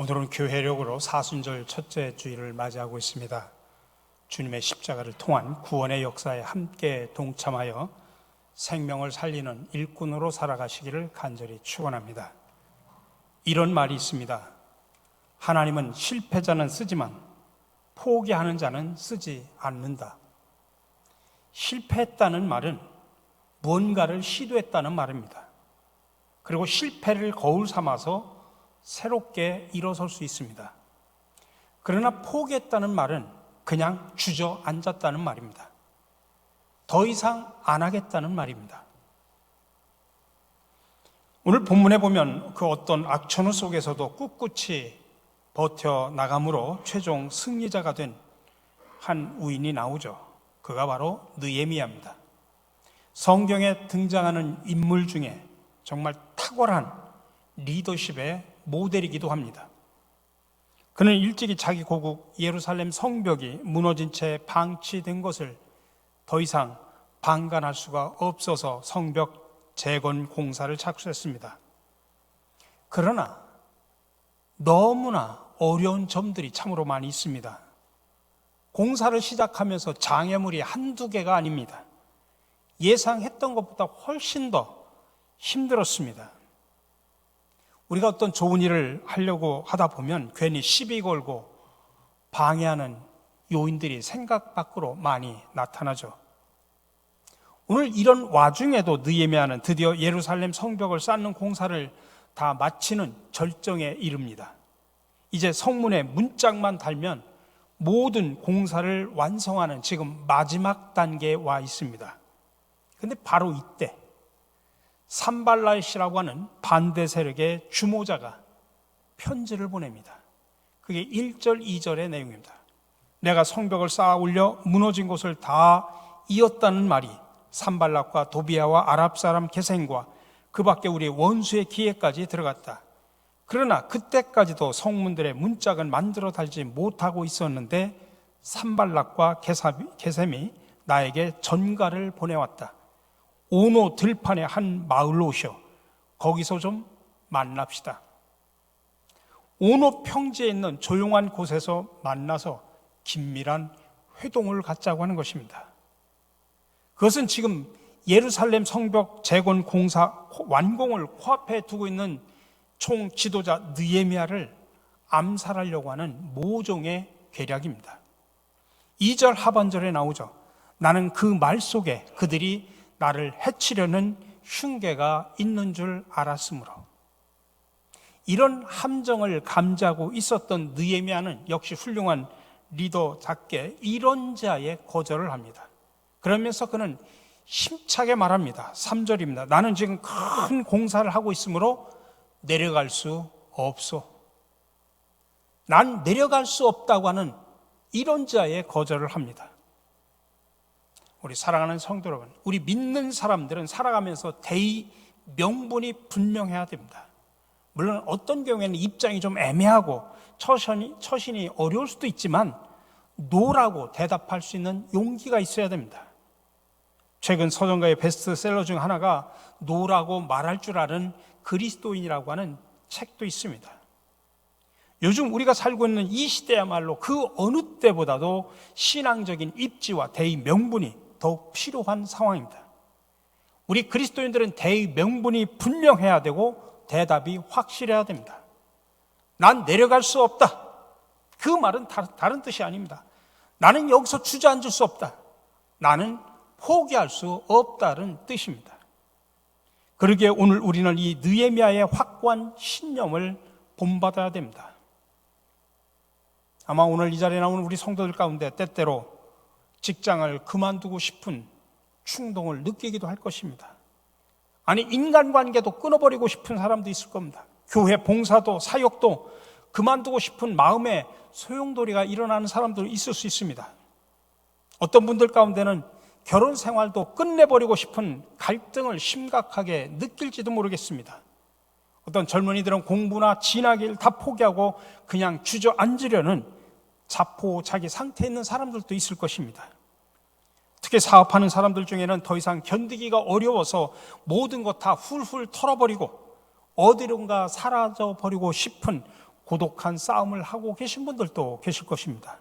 오늘은 교회력으로 사순절 첫째 주일을 맞이하고 있습니다. 주님의 십자가를 통한 구원의 역사에 함께 동참하여 생명을 살리는 일꾼으로 살아가시기를 간절히 축원합니다. 이런 말이 있습니다. 하나님은 실패자는 쓰지만 포기하는 자는 쓰지 않는다. 실패했다는 말은 무언가를 시도했다는 말입니다. 그리고 실패를 거울 삼아서 새롭게 일어설 수 있습니다. 그러나 포기했다는 말은 그냥 주저앉았다는 말입니다. 더 이상 안 하겠다는 말입니다. 오늘 본문에 보면 그 어떤 악천후 속에서도 꿋꿋이 버텨나감으로 최종 승리자가 된 한 우인이 나오죠. 그가 바로 느헤미야입니다. 성경에 등장하는 인물 중에 정말 탁월한 리더십의 모델이기도 합니다. 그는 일찍이 자기 고국 예루살렘 성벽이 무너진 채 방치된 것을 더 이상 방관할 수가 없어서 성벽 재건 공사를 착수했습니다. 그러나 너무나 어려운 점들이 참으로 많이 있습니다. 공사를 시작하면서 장애물이 한두 개가 아닙니다. 예상했던 것보다 훨씬 더 힘들었습니다. 우리가 어떤 좋은 일을 하려고 하다 보면 괜히 시비 걸고 방해하는 요인들이 생각 밖으로 많이 나타나죠. 오늘 이런 와중에도 느헤미야는 드디어 예루살렘 성벽을 쌓는 공사를 다 마치는 절정에 이릅니다. 이제 성문에 문짝만 달면 모든 공사를 완성하는 지금 마지막 단계에 와 있습니다. 그런데 바로 이때 산발랏이라고 하는 반대 세력의 주모자가 편지를 보냅니다. 그게 1절, 2절의 내용입니다. 내가 성벽을 쌓아 올려 무너진 곳을 다 이었다는 말이 산발랏과 도비아와 아랍 사람 게셈과 그 밖에 우리 원수의 귀에까지 들어갔다. 그러나 그때까지도 성문들의 문짝은 만들어 달지 못하고 있었는데 산발랏과 게셈이 나에게 전가를 보내왔다. 오노 들판의 한 마을로 오셔 거기서 좀 만납시다. 오노 평지에 있는 조용한 곳에서 만나서 긴밀한 회동을 갖자고 하는 것입니다. 그것은 지금 예루살렘 성벽 재건 공사 완공을 코앞에 두고 있는 총 지도자 느헤미야를 암살하려고 하는 모종의 계략입니다. 2절 하반절에 나오죠. 나는 그 말 속에 그들이 나를 해치려는 흉계가 있는 줄 알았으므로. 이런 함정을 감지하고 있었던 느헤미야는 역시 훌륭한 리더답게 이런 자에 거절을 합니다. 그러면서 그는 힘차게 말합니다. 3절입니다. 나는 지금 큰 공사를 하고 있으므로 내려갈 수 없소. 난 내려갈 수 없다고 하는 이런 자에 거절을 합니다. 우리 사랑하는 성도 여러분, 우리 믿는 사람들은 살아가면서 대의 명분이 분명해야 됩니다. 물론 어떤 경우에는 입장이 좀 애매하고 처신이 어려울 수도 있지만 노라고 대답할 수 있는 용기가 있어야 됩니다. 최근 서점가의 베스트셀러 중 하나가 노라고 말할 줄 아는 그리스도인이라고 하는 책도 있습니다. 요즘 우리가 살고 있는 이 시대야말로 그 어느 때보다도 신앙적인 입지와 대의 명분이 더욱 필요한 상황입니다. 우리 그리스도인들은 대의 명분이 분명해야 되고 대답이 확실해야 됩니다. 난 내려갈 수 없다. 그 말은 다른 뜻이 아닙니다. 나는 여기서 주저앉을 수 없다. 나는 포기할 수 없다는 뜻입니다. 그러기에 오늘 우리는 이 느헤미야의 확고한 신념을 본받아야 됩니다. 아마 오늘 이 자리에 나오는 우리 성도들 가운데 때때로 직장을 그만두고 싶은 충동을 느끼기도 할 것입니다. 아니, 인간관계도 끊어버리고 싶은 사람도 있을 겁니다. 교회 봉사도 사역도 그만두고 싶은 마음의 소용돌이가 일어나는 사람도 있을 수 있습니다. 어떤 분들 가운데는 결혼 생활도 끝내버리고 싶은 갈등을 심각하게 느낄지도 모르겠습니다. 어떤 젊은이들은 공부나 진학일 다 포기하고 그냥 주저앉으려는 자포자기 상태에 있는 사람들도 있을 것입니다. 특히 사업하는 사람들 중에는 더 이상 견디기가 어려워서 모든 것 다 훌훌 털어버리고 어디론가 사라져버리고 싶은 고독한 싸움을 하고 계신 분들도 계실 것입니다.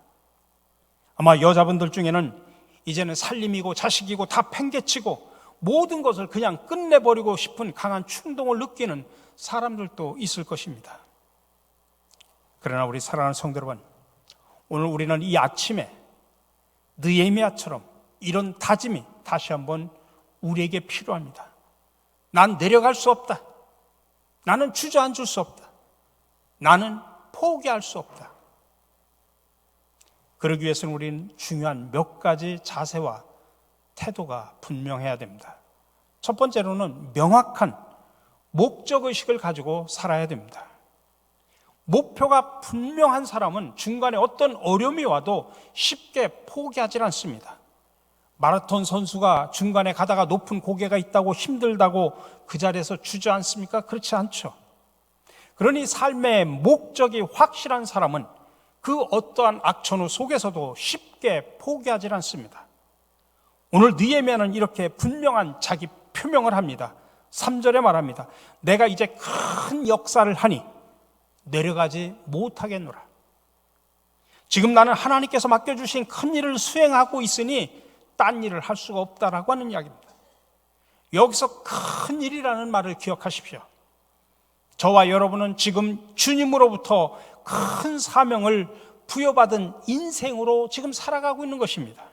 아마 여자분들 중에는 이제는 살림이고 자식이고 다 팽개치고 모든 것을 그냥 끝내버리고 싶은 강한 충동을 느끼는 사람들도 있을 것입니다. 그러나 우리 사랑하는 성도 여러분, 오늘 우리는 이 아침에 느헤미야처럼 이런 다짐이 다시 한번 우리에게 필요합니다. 난 내려갈 수 없다. 나는 주저앉을 수 없다. 나는 포기할 수 없다. 그러기 위해서는 우리는 중요한 몇 가지 자세와 태도가 분명해야 됩니다. 첫 번째로는 명확한 목적의식을 가지고 살아야 됩니다. 목표가 분명한 사람은 중간에 어떤 어려움이 와도 쉽게 포기하지 않습니다. 마라톤 선수가 중간에 가다가 높은 고개가 있다고 힘들다고 그 자리에서 주저앉습니까? 그렇지 않죠. 그러니 삶의 목적이 확실한 사람은 그 어떠한 악천후 속에서도 쉽게 포기하지 않습니다. 오늘 느헤미야는 이렇게 분명한 자기 표명을 합니다. 3절에 말합니다. 내가 이제 큰 역사를 하니 내려가지 못하겠노라. 지금 나는 하나님께서 맡겨주신 큰 일을 수행하고 있으니 딴 일을 할 수가 없다라고 하는 이야기입니다. 여기서 큰 일이라는 말을 기억하십시오. 저와 여러분은 지금 주님으로부터 큰 사명을 부여받은 인생으로 지금 살아가고 있는 것입니다.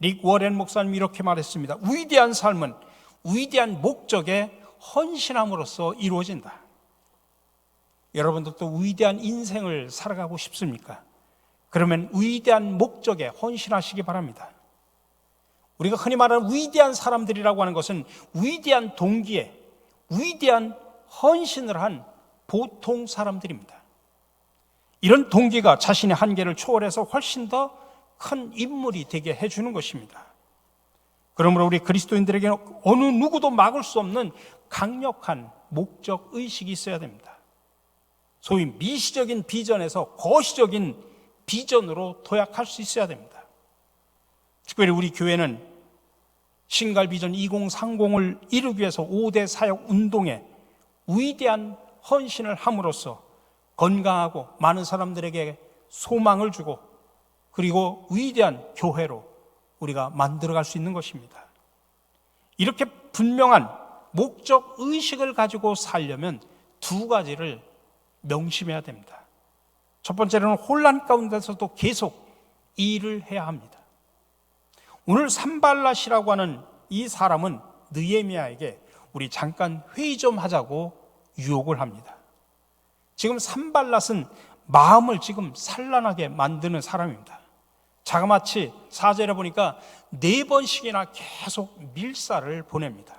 릭 워렌 목사님이 이렇게 말했습니다. 위대한 삶은 위대한 목적에 헌신함으로써 이루어진다. 여러분들도 위대한 인생을 살아가고 싶습니까? 그러면 위대한 목적에 헌신하시기 바랍니다. 우리가 흔히 말하는 위대한 사람들이라고 하는 것은 위대한 동기에 위대한 헌신을 한 보통 사람들입니다. 이런 동기가 자신의 한계를 초월해서 훨씬 더 큰 인물이 되게 해주는 것입니다. 그러므로 우리 그리스도인들에게는 어느 누구도 막을 수 없는 강력한 목적 의식이 있어야 됩니다. 소위 미시적인 비전에서 거시적인 비전으로 도약할 수 있어야 됩니다. 특별히 우리 교회는 신갈비전 2030을 이루기 위해서 5대 사역 운동에 위대한 헌신을 함으로써 건강하고 많은 사람들에게 소망을 주고 그리고 위대한 교회로 우리가 만들어갈 수 있는 것입니다. 이렇게 분명한 목적 의식을 가지고 살려면 두 가지를 명심해야 됩니다. 첫 번째로는 혼란 가운데서도 계속 일을 해야 합니다. 오늘 산발랏이라고 하는 이 사람은 느헤미야에게 우리 잠깐 회의 좀 하자고 유혹을 합니다. 지금 산발랏은 마음을 지금 산란하게 만드는 사람입니다. 자그마치 4절에 보니까 4번씩이나 계속 밀사를 보냅니다.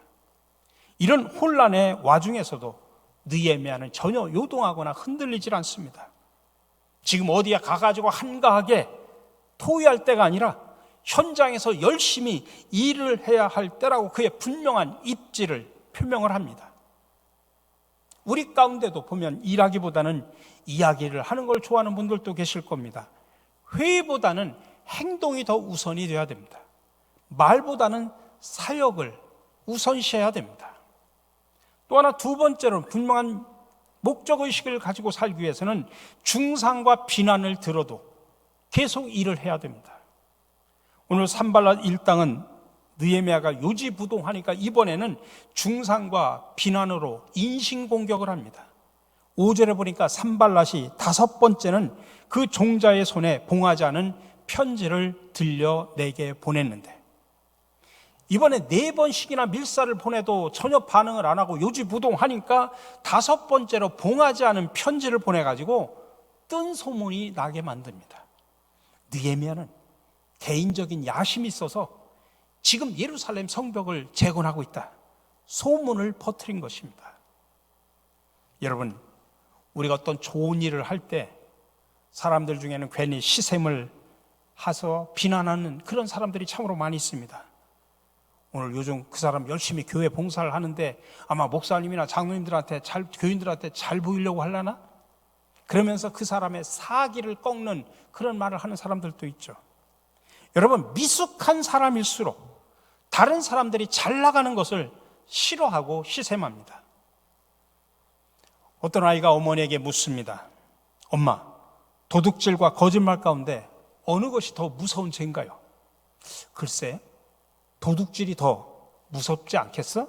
이런 혼란의 와중에서도 느헤미야는 전혀 요동하거나 흔들리질 않습니다. 지금 어디에 가가지고 한가하게 토의할 때가 아니라 현장에서 열심히 일을 해야 할 때라고 그의 분명한 입지를 표명을 합니다. 우리 가운데도 보면 일하기보다는 이야기를 하는 걸 좋아하는 분들도 계실 겁니다. 회의보다는 행동이 더 우선이 되어야 됩니다. 말보다는 사역을 우선시해야 됩니다. 또 하나 두 번째로는 분명한 목적의식을 가지고 살기 위해서는 중상과 비난을 들어도 계속 일을 해야 됩니다. 오늘 산발랏 일당은 느헤미야가 요지부동하니까 이번에는 중상과 비난으로 인신공격을 합니다. 5절에 보니까 산발랏이 5번째는 그 종자의 손에 봉하지 않은 편지를 들려 내게 보냈는데 이번에 4번씩이나 밀사를 보내도 전혀 반응을 안 하고 요지부동하니까 5번째로 봉하지 않은 편지를 보내가지고 뜬 소문이 나게 만듭니다. 느헤미야는 개인적인 야심이 있어서 지금 예루살렘 성벽을 재건하고 있다. 소문을 퍼뜨린 것입니다. 여러분, 우리가 어떤 좋은 일을 할 때 사람들 중에는 괜히 시샘을 해서 비난하는 그런 사람들이 참으로 많이 있습니다. 오늘 요즘 그 사람 열심히 교회 봉사를 하는데 아마 목사님이나 장로님들한테 교인들한테 잘 보이려고 하려나? 그러면서 그 사람의 사기를 꺾는 그런 말을 하는 사람들도 있죠. 여러분, 미숙한 사람일수록 다른 사람들이 잘 나가는 것을 싫어하고 시샘합니다. 어떤 아이가 어머니에게 묻습니다. 엄마, 도둑질과 거짓말 가운데 어느 것이 더 무서운 죄인가요? 글쎄, 도둑질이 더 무섭지 않겠어?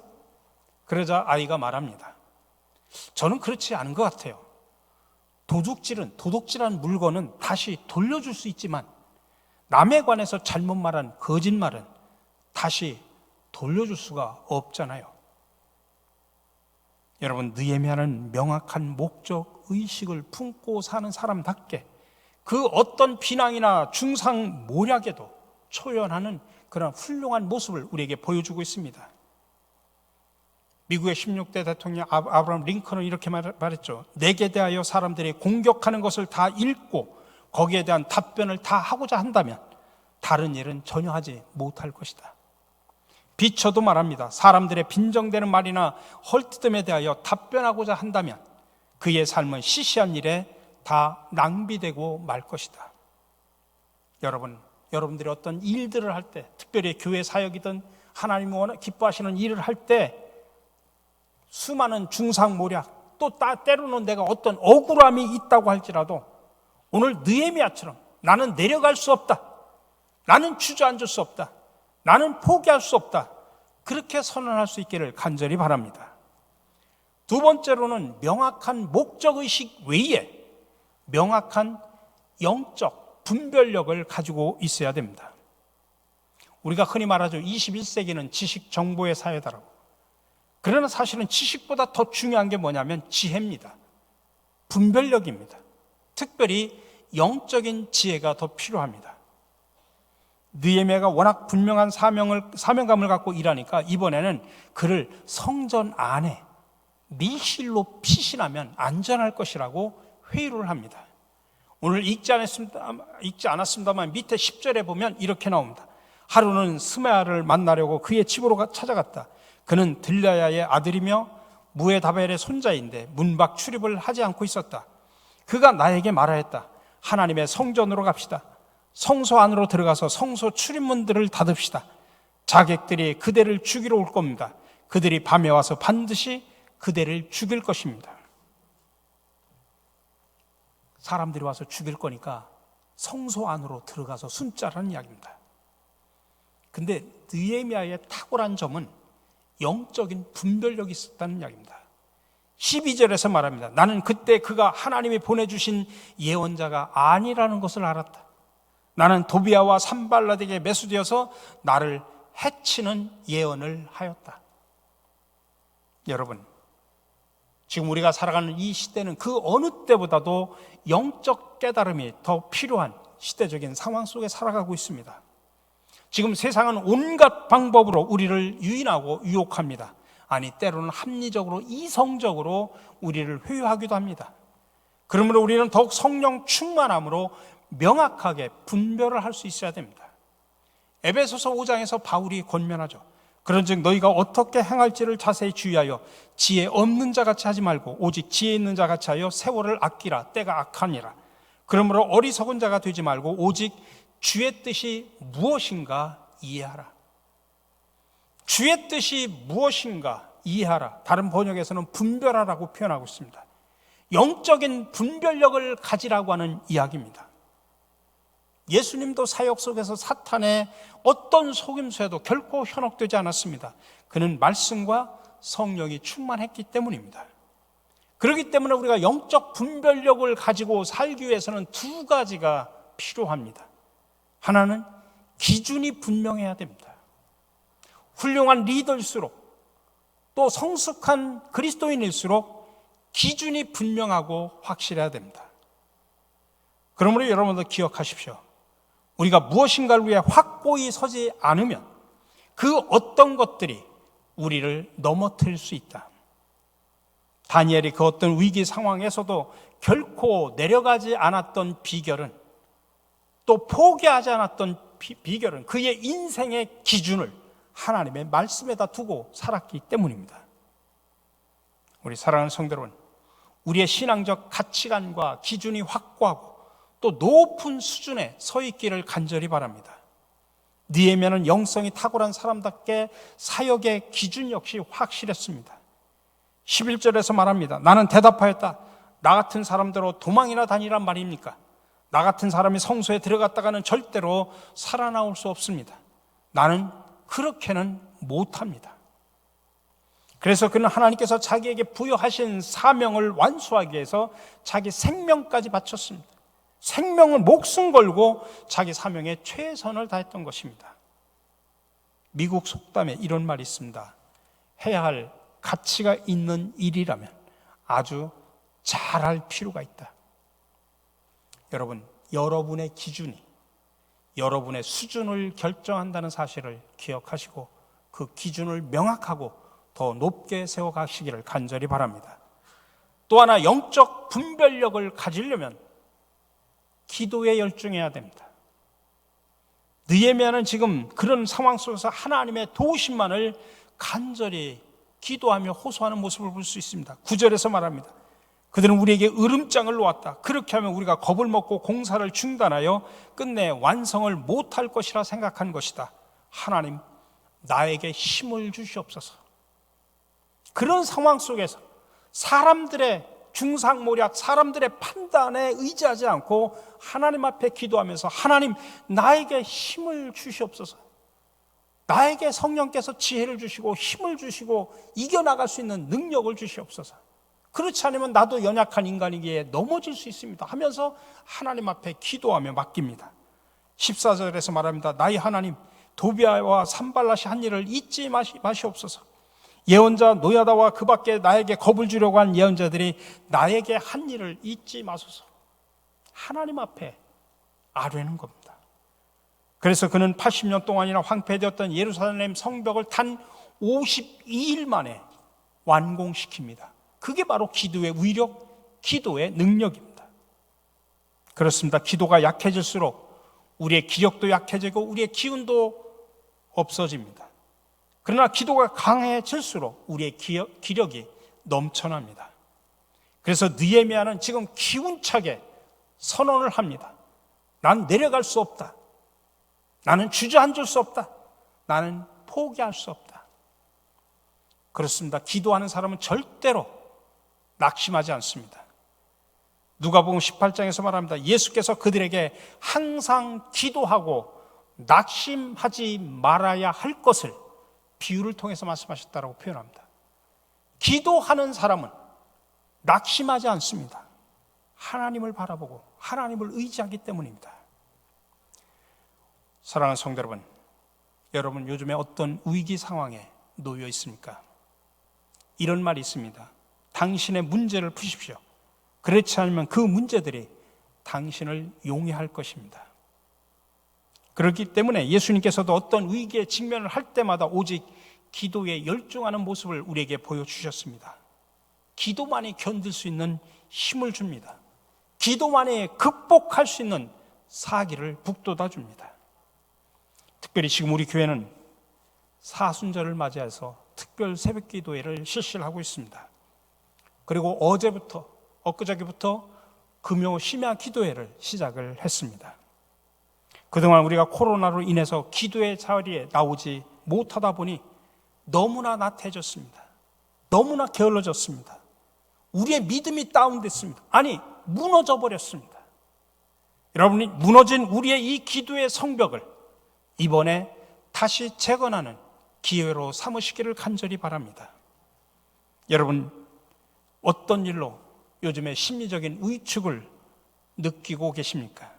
그러자 아이가 말합니다. 저는 그렇지 않은 것 같아요. 도둑질한 물건은 다시 돌려줄 수 있지만 남에 관해서 잘못 말한 거짓말은 다시 돌려줄 수가 없잖아요. 여러분, 느헤미야는 명확한 목적 의식을 품고 사는 사람답게 그 어떤 비난이나 중상모략에도 초연하는 그런 훌륭한 모습을 우리에게 보여주고 있습니다. 미국의 16대 대통령 아브라함 링컨은 이렇게 말했죠. 내게 대하여 사람들이 공격하는 것을 다 읽고 거기에 대한 답변을 다 하고자 한다면 다른 일은 전혀 하지 못할 것이다. 비춰도 말합니다. 사람들의 빈정되는 말이나 헐뜯음에 대하여 답변하고자 한다면 그의 삶은 시시한 일에 다 낭비되고 말 것이다. 여러분들이 어떤 일들을 할 때, 특별히 교회 사역이든 하나님이 기뻐하시는 일을 할 때 수많은 중상모략, 또 때로는 내가 어떤 억울함이 있다고 할지라도 오늘 느헤미야처럼 나는 내려갈 수 없다, 나는 주저앉을 수 없다, 나는 포기할 수 없다, 그렇게 선언할 수 있기를 간절히 바랍니다. 두 번째로는 명확한 목적의식 외에 명확한 영적 분별력을 가지고 있어야 됩니다. 우리가 흔히 말하죠. 21세기는 지식 정보의 사회다라고. 그러나 사실은 지식보다 더 중요한 게 뭐냐면 지혜입니다. 분별력입니다. 특별히 영적인 지혜가 더 필요합니다. 느헤미야가 워낙 분명한 사명감을 갖고 일하니까 이번에는 그를 성전 안에 밀실로 피신하면 안전할 것이라고 회유를 합니다. 오늘 읽지 않았습니다만 밑에 10절에 보면 이렇게 나옵니다. 하루는 스메아를 만나려고 그의 집으로 찾아갔다. 그는 들라야의 아들이며 무에다벨의 손자인데 문 밖 출입을 하지 않고 있었다. 그가 나에게 말하였다. 하나님의 성전으로 갑시다. 성소 안으로 들어가서 성소 출입문들을 닫읍시다. 자객들이 그대를 죽이러 올 겁니다. 그들이 밤에 와서 반드시 그대를 죽일 것입니다. 사람들이 와서 죽일 거니까 성소 안으로 들어가서 숨자라는 이야기입니다. 근데 느헤미야의 탁월한 점은 영적인 분별력이 있었다는 이야기입니다. 12절에서 말합니다. 나는 그때 그가 하나님이 보내주신 예언자가 아니라는 것을 알았다. 나는 도비아와 산발랏에게 매수되어서 나를 해치는 예언을 하였다. 여러분, 지금 우리가 살아가는 이 시대는 그 어느 때보다도 영적 깨달음이 더 필요한 시대적인 상황 속에 살아가고 있습니다. 지금 세상은 온갖 방법으로 우리를 유인하고 유혹합니다. 아니, 때로는 합리적으로 이성적으로 우리를 회유하기도 합니다. 그러므로 우리는 더욱 성령 충만함으로 명확하게 분별을 할 수 있어야 됩니다. 에베소서 5장에서 바울이 권면하죠. 그런즉 너희가 어떻게 행할지를 자세히 주의하여 지혜 없는 자같이 하지 말고 오직 지혜 있는 자같이 하여 세월을 아끼라. 때가 악하니라. 그러므로 어리석은 자가 되지 말고 오직 주의 뜻이 무엇인가 이해하라. 주의 뜻이 무엇인가 이해하라. 다른 번역에서는 분별하라고 표현하고 있습니다. 영적인 분별력을 가지라고 하는 이야기입니다. 예수님도 사역 속에서 사탄의 어떤 속임수에도 결코 현혹되지 않았습니다. 그는 말씀과 성령이 충만했기 때문입니다. 그렇기 때문에 우리가 영적 분별력을 가지고 살기 위해서는 두 가지가 필요합니다. 하나는 기준이 분명해야 됩니다. 훌륭한 리더일수록 또 성숙한 그리스도인일수록 기준이 분명하고 확실해야 됩니다. 그러므로 여러분도 기억하십시오. 우리가 무엇인가를 위해 확고히 서지 않으면 그 어떤 것들이 우리를 넘어뜨릴 수 있다. 다니엘이 그 어떤 위기 상황에서도 결코 내려가지 않았던 비결은, 또 포기하지 않았던 비결은 그의 인생의 기준을 하나님의 말씀에다 두고 살았기 때문입니다. 우리 사랑하는 성도 여러분, 우리의 신앙적 가치관과 기준이 확고하고 또 높은 수준에 서 있기를 간절히 바랍니다. 느헤미야는 영성이 탁월한 사람답게 사역의 기준 역시 확실했습니다. 11절에서 말합니다. 나는 대답하였다. 나 같은 사람대로 도망이나 다니란 말입니까? 나 같은 사람이 성소에 들어갔다가는 절대로 살아나올 수 없습니다. 나는 그렇게는 못합니다. 그래서 그는 하나님께서 자기에게 부여하신 사명을 완수하기 위해서 자기 생명까지 바쳤습니다. 생명을 목숨 걸고 자기 사명에 최선을 다했던 것입니다. 미국 속담에 이런 말이 있습니다. 해야 할 가치가 있는 일이라면 아주 잘할 필요가 있다. 여러분, 여러분의 기준이 여러분의 수준을 결정한다는 사실을 기억하시고 그 기준을 명확하고 더 높게 세워가시기를 간절히 바랍니다. 또 하나, 영적 분별력을 가지려면 기도에 열중해야 됩니다. 느헤미야는 지금 그런 상황 속에서 하나님의 도우심만을 간절히 기도하며 호소하는 모습을 볼 수 있습니다. 9절에서 말합니다. 그들은 우리에게 으름장을 놓았다. 그렇게 하면 우리가 겁을 먹고 공사를 중단하여 끝내 완성을 못할 것이라 생각한 것이다. 하나님, 나에게 힘을 주시옵소서. 그런 상황 속에서 사람들의 중상모략, 사람들의 판단에 의지하지 않고 하나님 앞에 기도하면서 하나님, 나에게 힘을 주시옵소서. 나에게 성령께서 지혜를 주시고 힘을 주시고 이겨나갈 수 있는 능력을 주시옵소서. 그렇지 않으면 나도 연약한 인간이기에 넘어질 수 있습니다 하면서 하나님 앞에 기도하며 맡깁니다. 14절에서 말합니다. 나의 하나님, 도비아와 산발랏이 한 일을 잊지 마시옵소서. 예언자 노야다와 그 밖에 나에게 겁을 주려고 한 예언자들이 나에게 한 일을 잊지 마소서. 하나님 앞에 아뢰는 겁니다. 그래서 그는 80년 동안이나 황폐되었던 예루살렘 성벽을 단 52일 만에 완공시킵니다. 그게 바로 기도의 위력, 기도의 능력입니다. 그렇습니다. 기도가 약해질수록 우리의 기력도 약해지고 우리의 기운도 없어집니다. 그러나 기도가 강해질수록 우리의 기력이 넘쳐납니다. 그래서 느헤미야는 지금 기운차게 선언을 합니다. 난 내려갈 수 없다. 나는 주저앉을 수 없다. 나는 포기할 수 없다. 그렇습니다. 기도하는 사람은 절대로 낙심하지 않습니다. 누가복음 18장에서 말합니다. 예수께서 그들에게 항상 기도하고 낙심하지 말아야 할 것을 비유를 통해서 말씀하셨다고 표현합니다. 기도하는 사람은 낙심하지 않습니다. 하나님을 바라보고 하나님을 의지하기 때문입니다. 사랑하는 성도 여러분, 여러분 요즘에 어떤 위기 상황에 놓여 있습니까? 이런 말이 있습니다. 당신의 문제를 푸십시오. 그렇지 않으면 그 문제들이 당신을 용해할 것입니다. 그렇기 때문에 예수님께서도 어떤 위기에 직면을 할 때마다 오직 기도에 열중하는 모습을 우리에게 보여주셨습니다. 기도만이 견딜 수 있는 힘을 줍니다. 기도만이 극복할 수 있는 사기를 북돋아 줍니다. 특별히 지금 우리 교회는 사순절을 맞이해서 특별 새벽 기도회를 실시를 하고 있습니다. 그리고 엊그저께부터 금요 심야 기도회를 시작을 했습니다. 그동안 우리가 코로나로 인해서 기도의 자리에 나오지 못하다 보니 너무나 나태해졌습니다. 너무나 게을러졌습니다. 우리의 믿음이 다운됐습니다. 아니, 무너져 버렸습니다. 여러분이 무너진 우리의 이 기도의 성벽을 이번에 다시 재건하는 기회로 삼으시기를 간절히 바랍니다. 여러분, 어떤 일로 요즘에 심리적인 위축을 느끼고 계십니까?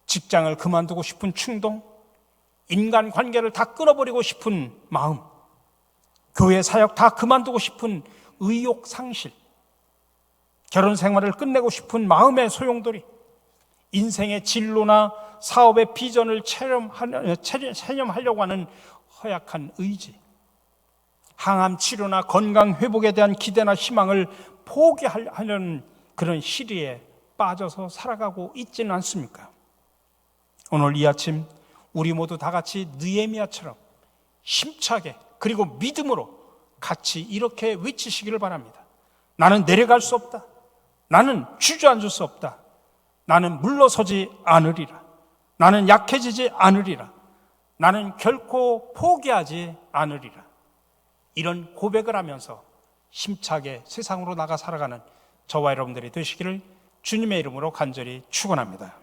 직장을 그만두고 싶은 충동, 인간관계를 다 끊어버리고 싶은 마음, 교회 사역 다 그만두고 싶은 의욕 상실, 결혼 생활을 끝내고 싶은 마음의 소용돌이, 인생의 진로나 사업의 비전을 체념하려고 하는 허약한 의지, 항암 치료나 건강 회복에 대한 기대나 희망을 포기하려는 그런 시리에 빠져서 살아가고 있지는 않습니까? 오늘 이 아침 우리 모두 다 같이 느헤미야처럼 힘차게 그리고 믿음으로 같이 이렇게 외치시기를 바랍니다. 나는 내려갈 수 없다. 나는 주저앉을 수 없다. 나는 물러서지 않으리라. 나는 약해지지 않으리라. 나는 결코 포기하지 않으리라. 이런 고백을 하면서 힘차게 세상으로 나가 살아가는 저와 여러분들이 되시기를 주님의 이름으로 간절히 축원합니다.